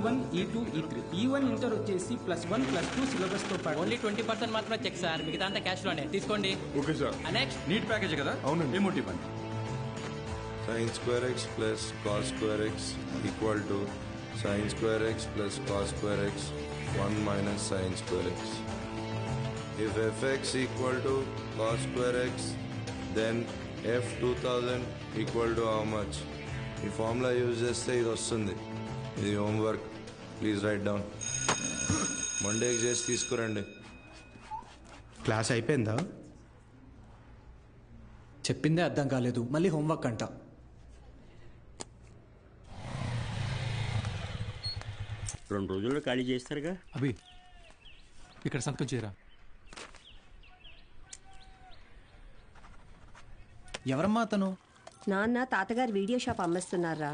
E1, E2, E3. E1 inter వచ్చేసి +1 +2 syllabus తో పాటు ఓన్లీ 20% మాత్రమే చెక్ సార్, మిగతా అంతా క్యాష్ లోనే తీసుకోండి. Okay sir. Next NEET package కదా? అవునండి. ఏమోటి ఇవ్వండి. sin square x plus cos square x equal to sin square x plus cos square x 1 minus sin square x. If fx equal to cos square x, then f 2000 equal to how much? ఈ formula use చేస్తే ఇది వస్తుంది. ఇది homework, please right down. మండేకి చేసి తీసుకురండి. Class అయిపోయిందా? చెప్పిందే అర్థం కాలేదు, మళ్ళీ హోంవర్క్ అంట. రెండు రోజుల్లో ఖాళీ చేస్తారుగా. అభి ఇక్కడ సంతకం చేయరా. ఎవరమ్మా అతను? నాన్న తాతగారు వీడియో షాప్ అమ్మేస్తున్నారా?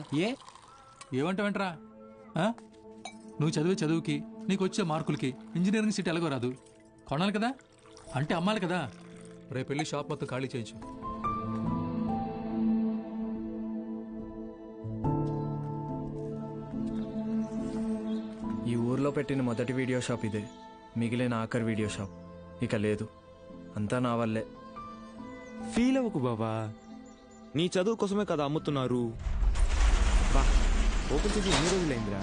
ఏమంటావేంట్రా? నువ్వు చదివే చదువుకి నీకు వచ్చే మార్కులకి ఇంజనీరింగ్ సీట్ ఎలాగో రాదు. కొనాలి కదా, అంటే అమ్మాలి కదా. రేపు వెళ్ళి షాప్ మొత్తం ఖాళీ చేయించు. ఈ ఊర్లో పెట్టిన మొదటి వీడియో షాప్ ఇదే, మిగిలిన ఆఖరి వీడియో షాప్ ఇక లేదు. అంతా నా వల్లే. ఫీల్ అవ్వకు బాబా, నీ చదువు కోసమే కదా అమ్ముతున్నారు. బా ఓపెన్ చేసి ఎన్ని రోజులైందిరా?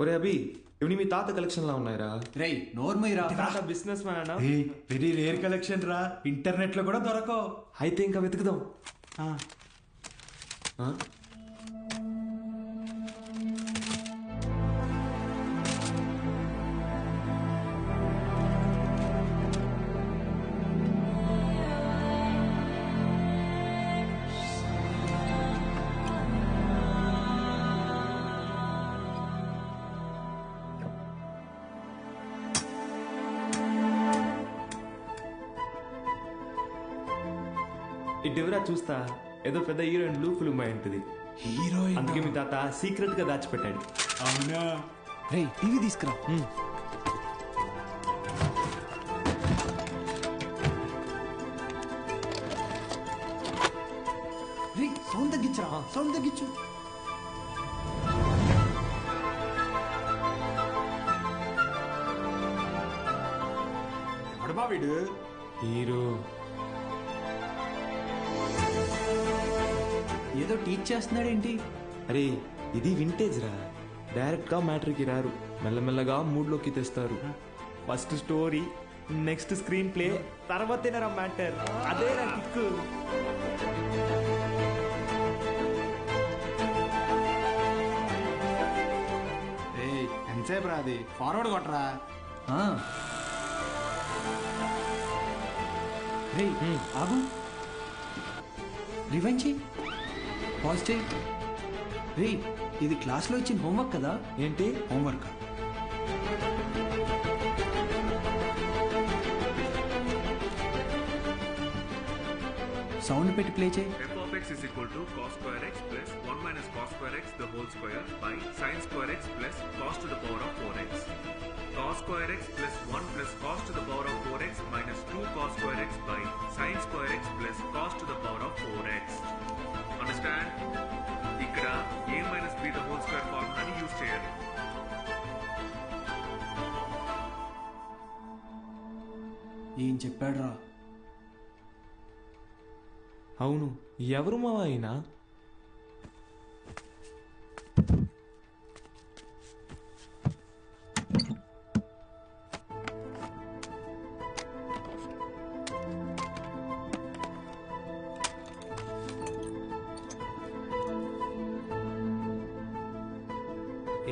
ఒరే అభి, ఇవి మీ తాత కలెక్షన్ లా ఉన్నాయిరా. రేయ్ నోర్మయ్యరా, తాత బిజినెస్ మ్యాన్ అన్నా. వెరీ రేర్ కలెక్షన్ రా, ఇంటర్నెట్ లో కూడా దొరకవు. అయితే ఇంకా వెతుకుదాం. ఇటువరా చూస్తా, ఏదో పెద్ద హీరోయిన్ బ్లూ ఫిల్మ్ అయి ఉంటుంది. హీరోయిన్ అందుకే మీ తాత సీక్రెట్ గా దాచిపెట్టాడు. అవునా? రేయ్ టీవీ తీసుకురా. రేయ్ సౌండ్ తగ్గించరా, సౌండ్ తగ్గించు. ఎవడు బా వీడు? హీరో ఏదో టీచ్ చేస్తున్నాడేంటి? అరే ఇది వింటేజ్ రా, డైరెక్ట్ గా మ్యాటర్కి రారు, మెల్లమెల్లగా మూడ్ లోకి తెస్తారు. First story, next screenplay, తర్వాతేనరా మ్యాటర్. అదే రా కిక్కు. ఎంతసేపు రాది, ఫార్వర్డ్ కొట్టరా. రేయ్ ఆగు, రివెంజ్ చెయ్యి, పాజ్ చెయ్యి. రేయ్ ఇది క్లాస్లో ఇచ్చిన హోంవర్క్ కదా? ఏంటి హోంవర్క్? సౌండ్ పెట్టి ప్లే చేయి. f of x is equal to cos square x plus 1 minus cos square x the whole square by sin square x plus cos to the power of 4x. Cos square x plus 1 plus cos to the power of 4x minus 2 cos square x by sin square x plus cos to the power of 4x. Understand? ఇక్కడ a minus b the whole square ఫార్ములాని use చేయాలి. ఏం చెప్పాడు రా? అవును, ఎవరు మావా అయినా?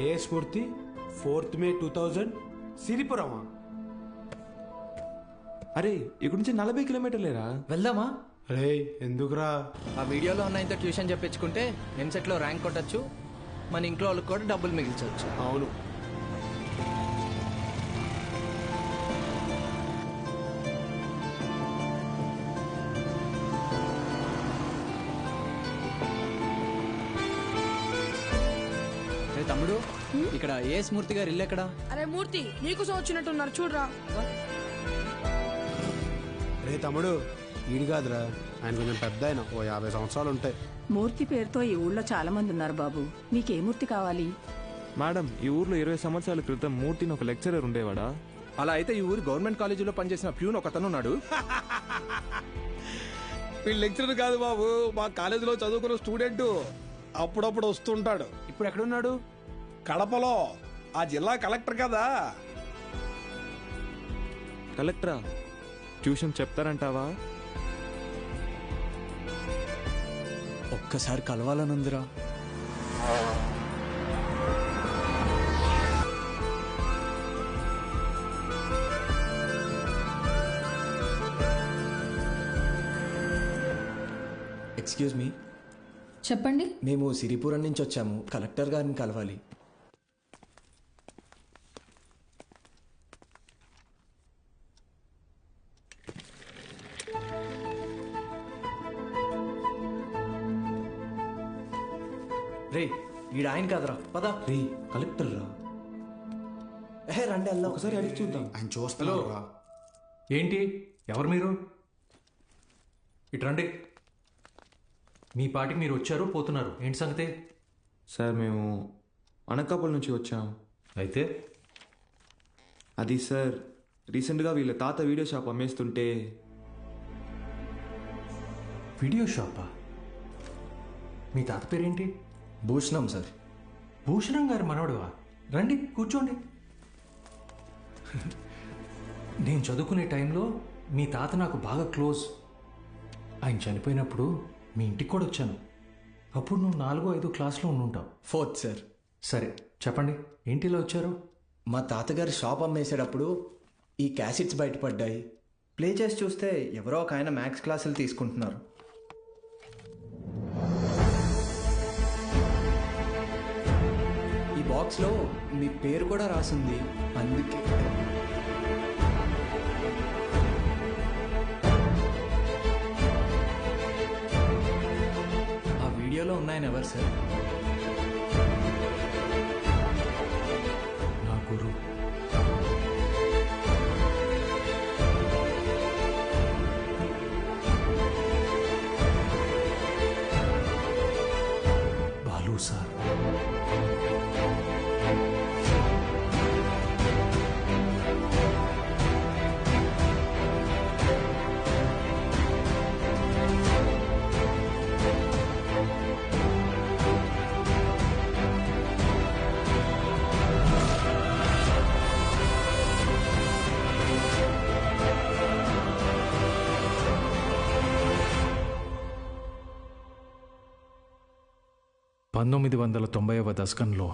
ఏ స్ఫూర్తి 4th May 2000 సిరిపురమా? అరే ఇక్కడ నుంచి 40 కిలోమీటర్లేరా. వెళ్దామా? రే ఎందుకురా? ఆ వీడియోలో ఉన్న ఇంత ట్యూషన్ చెప్పించుకుంటే ఎంసెట్లో ర్యాంక్ కొట్టచ్చు, మన ఇంట్లో వాళ్ళకి కూడా డబ్బులు మిగిల్చవచ్చు. అవును. తమ్ముడు ఇక్కడ ఏ స్మూర్తి గారు ఇల్లు ఎక్కడ? అరే మూర్తి నీకోసం వచ్చినట్టున్నారు చూడరా. రే తమ్ముడు ఈడు కాదురా, ఆయన కొంచెం పెద్ద ఆయన, ఓ 50 సంవత్సరాలు ఉంటాయి. మూర్తి పేరుతో ఈ ఊళ్ళో చాలా మంది ఉన్నారు బాబు. మీకే మూర్తి కావాలి? మేడం, ఈ ఊర్లో 20 సంవత్సరాల క్రితం మూర్తిని ఒక లెక్చరర్ ఉండేవాడా? అలా అయితే ఈ ఊరు గవర్నమెంట్ కాలేజీలో పనిచేసిన ప్యూన్ ఒకతను ఉన్నాడు. వీళ్ళు లెక్చరర్ కాదు బాబు, మా కాలేజీలో చదువుకున్న స్టూడెంట్. అప్పుడప్పుడు వస్తుంటాడు. ఇప్పుడు ఎక్కడున్నాడు? కడపలో, ఆ జిల్లా కలెక్టర్ కదా. కలెక్టరా? ట్యూషన్ చెప్తారంటావా? ఒక్కసారి కలవాలనుందిరా. Excuse me. చెప్పండి. మేము సిరిపురం నుంచి వచ్చాము, కలెక్టర్ గారిని కలవాలి. రే వీడు ఆయన కాదురా, పదా. రే కలెక్టర్ రా. రండి వెళ్దాం. ఒకసారి అడిగి చూద్దాం. ఆయన చూస్తున్నాడు రా. ఏంటి, ఎవరు మీరు? ఇటు రండి. మీ పాటికి మీరు వచ్చారు, పోతున్నారు. ఏంటి సంగతి? సార్ మేము అనకాపల్లి నుంచి వచ్చాం. అయితే అది సార్, రీసెంట్గా వీళ్ళ తాత వీడియో షాప్ అమ్మేస్తుంటే. వీడియో షాపా? మీ తాత పేరేంటి? భూషణం సార్. భూషణం గారి మనవడువా? రండి కూర్చోండి. నేను చదువుకునే టైంలో మీ తాత నాకు బాగా క్లోజ్. ఆయన చనిపోయినప్పుడు మీ ఇంటికి కూడా వచ్చాను. అప్పుడు నువ్వు 4వ 5వ క్లాస్లో ఉండుంటావు. 4th sir. సరే చెప్పండి, ఏంటి ఇలా వచ్చారు? మా తాతగారి షాప్ అమ్మేసేటప్పుడు ఈ క్యాసెట్స్ బయటపడ్డాయి. ప్లే చేసి చూస్తే ఎవరో ఒక ఆయన మ్యాథ్స్ క్లాసులు తీసుకుంటున్నారు. ఈ బాక్స్లో మీ పేరు కూడా రాసింది, అందుకే. ఆ వీడియోలో ఉన్నాయని ఎవరు సార్? నా గురువు. బాలు సార్. దశకంలో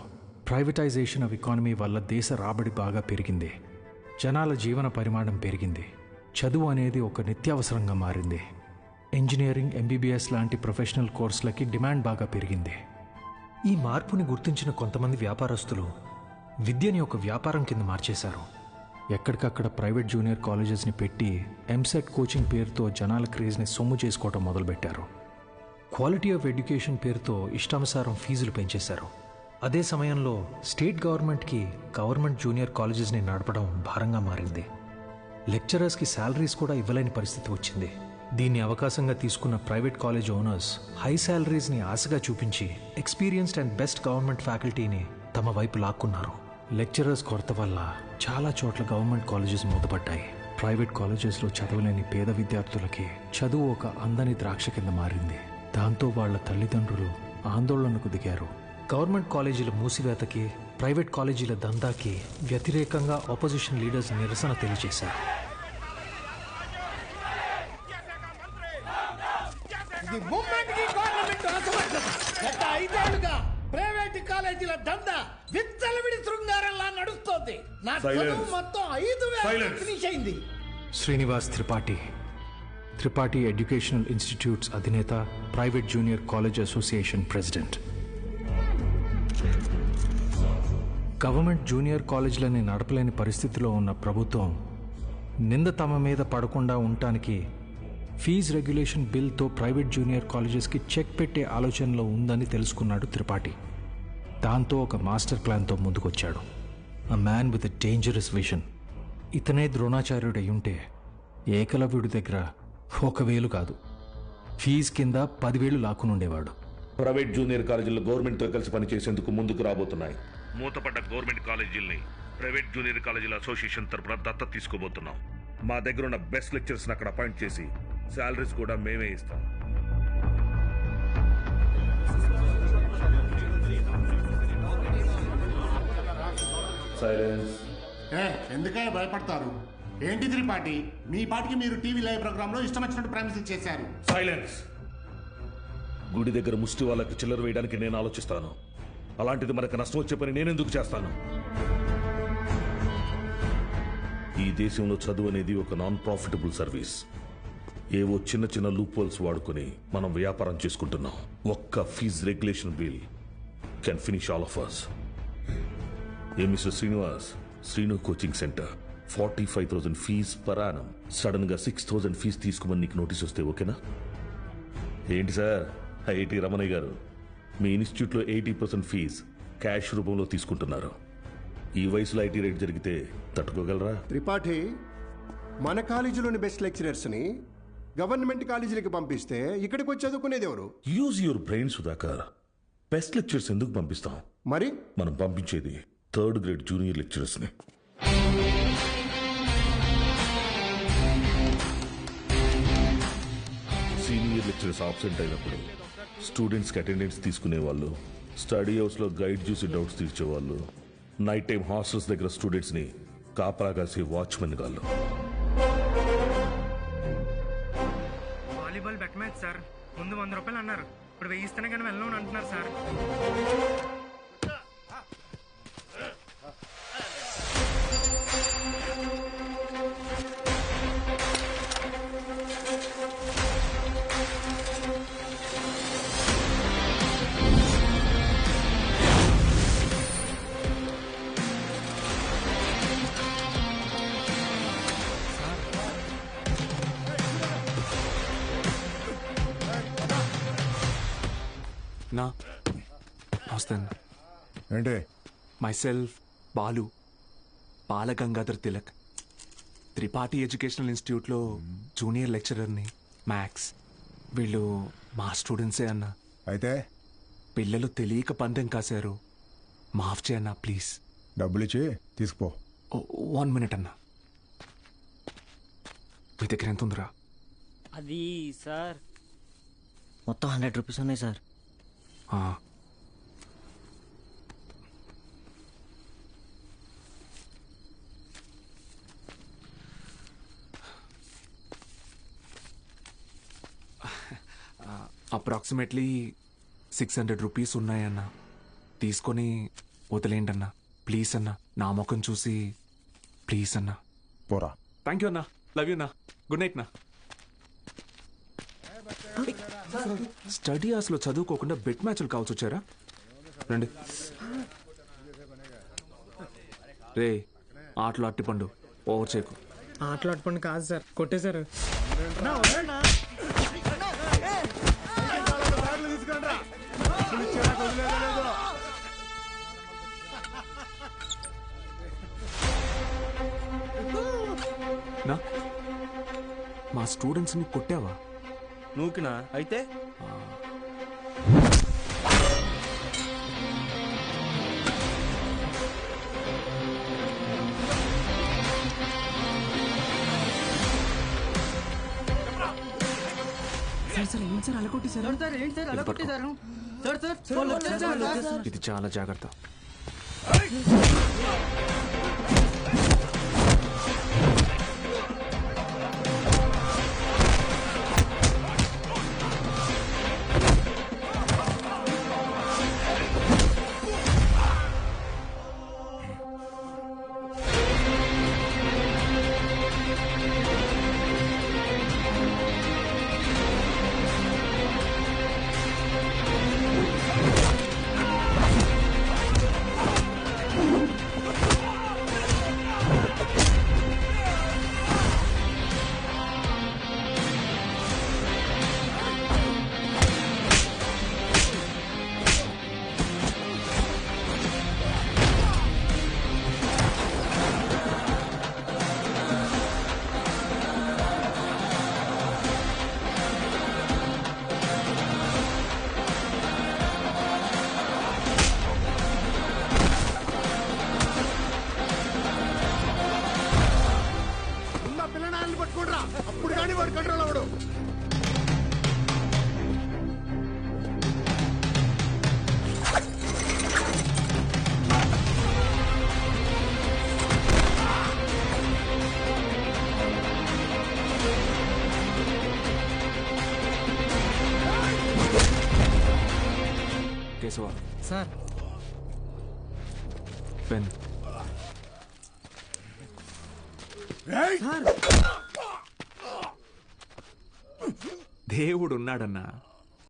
ప్రైవేటైజేషన్ ఆఫ్ ఎకానమీ వల్ల దేశ రాబడి బాగా పెరిగింది. జనాల జీవన పరిమాణం పెరిగింది. చదువు అనేది ఒక నిత్యావసరంగా మారింది. ఇంజనీరింగ్, ఎంబీబీఎస్ లాంటి ప్రొఫెషనల్ కోర్సులకి డిమాండ్ బాగా పెరిగింది. ఈ మార్పుని గుర్తించిన కొంతమంది వ్యాపారస్తులు విద్యని ఒక వ్యాపారం కింద మార్చేశారు. ఎక్కడికక్కడ ప్రైవేట్ జూనియర్ కాలేజెస్ని పెట్టి ఎంసెట్ కోచింగ్ పేరుతో జనాల క్రేజ్ని సొమ్ము చేసుకోవటం మొదలుపెట్టారు. క్వాలిటీ ఆఫ్ ఎడ్యుకేషన్ పేరుతో ఇష్టానుసారం ఫీజులు పెంచేశారు. అదే సమయంలో స్టేట్ గవర్నమెంట్కి గవర్నమెంట్ జూనియర్ కాలేజెస్ని నడపడం భారంగా మారింది. లెక్చరర్స్కి శాలరీస్ కూడా ఇవ్వలేని పరిస్థితి వచ్చింది. దీన్ని అవకాశంగా తీసుకున్న ప్రైవేట్ కాలేజ్ ఓనర్స్ హై శాలరీస్ని ఆశగా చూపించి ఎక్స్పీరియన్స్డ్ అండ్ బెస్ట్ గవర్నమెంట్ ఫ్యాకల్టీని తమ వైపు లాక్కున్నారు. లెక్చరర్స్ కొరత వల్ల చాలా చోట్ల గవర్నమెంట్ కాలేజెస్ మూతపడ్డాయి. ప్రైవేట్ కాలేజెస్లో చదవలేని పేద విద్యార్థులకి చదువు ఒక అందని ద్రాక్ష కింద మారింది. దాంతో వాళ్ల తల్లిదండ్రులు ఆందోళనకు దిగారు. గవర్నమెంట్ కాలేజీల మూసివేతకి, ప్రైవేట్ కాలేజీల దందాకి వ్యతిరేకంగా ఆపోజిషన్ లీడర్స్ నిరసన తెలియజేశారు. ప్రైవేట్ కాలేజీల దందా విచ్చలవిడి శృంగారంలా నడుస్తోంది. నా చదువు మొత్తం 5,000 ఫినిష్ అయింది. శ్రీనివాస్ త్రిపాఠి, త్రిపాఠి ఎడ్యుకేషనల్ ఇన్స్టిట్యూట్స్ అధినేత, private junior college association president. Government junior కాలేజీలని నడపలేని పరిస్థితిలో ఉన్న ప్రభుత్వం నింద తమ మీద పడకుండా ఉండటానికి ఫీజు రెగ్యులేషన్ బిల్తో ప్రైవేట్ జూనియర్ కాలేజెస్కి చెక్ పెట్టే ఆలోచనలో ఉందని తెలుసుకున్నాడు త్రిపాఠి. దాంతో ఒక మాస్టర్ ప్లాన్తో ముందుకొచ్చాడు. A man with a dangerous vision. ఇతనే ద్రోణాచార్యుడు అయ్యుంటే ఏకలవ్యుడి దగ్గర 1,000 కాదు, ఫీజు కింద 10,000 లాక్కునుండేవాడు. ప్రైవేట్ జూనియర్ కాలేజీలు గవర్నమెంట్తో కలిసి పనిచేసేందుకు ముందుకు రాబోతున్నాయి. మూతపడ్డ గవర్నమెంట్ కాలేజీల్ని ప్రైవేట్ జూనియర్ కాలేజీల అసోసియేషన్ తరపున దత్తత తీసుకోబోతున్నాం. మా దగ్గర ఉన్న బెస్ట్ లెక్చర్స్ని అక్కడ అపాయింట్ చేసి శాలరీస్ కూడా మేమే ఇస్తాం. సైలెన్స్. ఎందుకయ్యా భయపడతారు? ఏంటి త్రిపాఠి, మీ పాటికి మీరు టీవీ లైవ్ ప్రోగ్రామ్ లో ఇష్టం వచ్చినట్టు ప్రామిస్ చేశారు. సైలెన్స్. గుడి దగ్గర ముష్టి వాళ్ళకి చిల్లర వేయడానికి నేను ఆలోచిస్తాను. అలాంటిది మనకు నష్టం వచ్చే పని నేనెందుకు చేస్తాను? ఈ దేశంలో చదువు అనేది ఒక నాన్ ప్రాఫిటబుల్ సర్వీస్. ఏవో చిన్న చిన్న లూప్ హోల్స్ వాడుకొని మనం వ్యాపారం చేసుకుంటున్నాం. ఒక్క fee regulation bill can finish all of us. A mister Srinivas, Srinu coaching centre 45,000 fee per annum. Sudden గా 6,000 ఫీజ్ తీసుకోమని నీకు నోటీస్ వస్తే ఓకేనా? ఏంటి సార్, ఐఐటి రమణయ్య గారు, మీ ఇన్స్టిట్యూట్లో 80% ఫీజ్ క్యాష్ రూపంలో తీసుకుంటున్నారు. ఈ వయసులో ఐటీ రేట్ జరిగితే తట్టుకోగలరా? త్రిపాఠి, మన కాలేజీలోని బెస్ట్ లెక్చరర్స్ని గవర్నమెంట్ కాలేజీలకు పంపిస్తే ఇక్కడికి వచ్చి చదువుకునేది ఎవరు? Use your brain Sudhakar. Best lectures ఎందుకు పంపిస్తాం? మరి మనం పంపించేది 3rd గ్రేడ్ జూనియర్ లెక్చరర్స్ని. సీనియర్ లెక్చరర్స్ ఆబ్సెంట్ అయినప్పుడు స్టూడెంట్స్కి అటెండెన్స్ తీసుకునే వాళ్ళు, స్టడీ హౌస్లో గైడ్ చూసి డౌట్స్ తీర్చేవాళ్ళు, నైట్ టైం హాస్టల్స్ దగ్గర స్టూడెంట్స్ని కాపలా కాసే వాచ్మెన్ గాళ్ళు. Volleyball bet match sir. ముందు 100 రూపాయలు అన్నారు, ఇప్పుడు 1000 ఇస్తేనే కానీ వెళ్ళను అంటున్నారు సార్. నా వస్తాను. ఏంటి? మైసెల్ఫ్ బాలు, బాలగంగాధర్ తిలక్, త్రిపాఠి ఎడ్యుకేషనల్ ఇన్స్టిట్యూట్లో జూనియర్ లెక్చరర్ని, మ్యాథ్స్. వీళ్ళు మా స్టూడెంట్సే అన్న. అయితే పిల్లలు తెలియక పందెం కాశారు, మాఫ్ చేయన్నా ప్లీజ్. డబ్బులిచ్చి తీసుకుపో. 1 మినిట్ అన్నా. మీ దగ్గర ఎంత ఉందిరా? అది సార్ మొత్తం 100 రూపీస్ ఉన్నాయి సార్. అప్రాక్సిమేట్లీ 600 రూపీస్ ఉన్నాయన్న. తీసుకొని వదిలేండి అన్న ప్లీజ్ అన్న. నా ముఖం చూసి ప్లీజ్ అన్న. పోరా. థ్యాంక్ యూ అన్న. లవ్ యూ అన్న. గుడ్ నైట్ నా. స్టడీ అవర్స్లో చదువుకోకుండా బెట్ మ్యాచ్లు కావాల్సి వచ్చారా? రండి. రే, ఆటలు అట్టిపండు, ఓవర్ చేయకు. ఆటలు అట్టుపండి కాదు సార్, కొట్టేశారు. నా మా స్టూడెంట్స్ని కొట్టావా? నూకినా అయితే? ఇది చాలా జాగ్రత్త. కేశవ సార్ పెన్ దేవుడు ఉన్నాడన్నా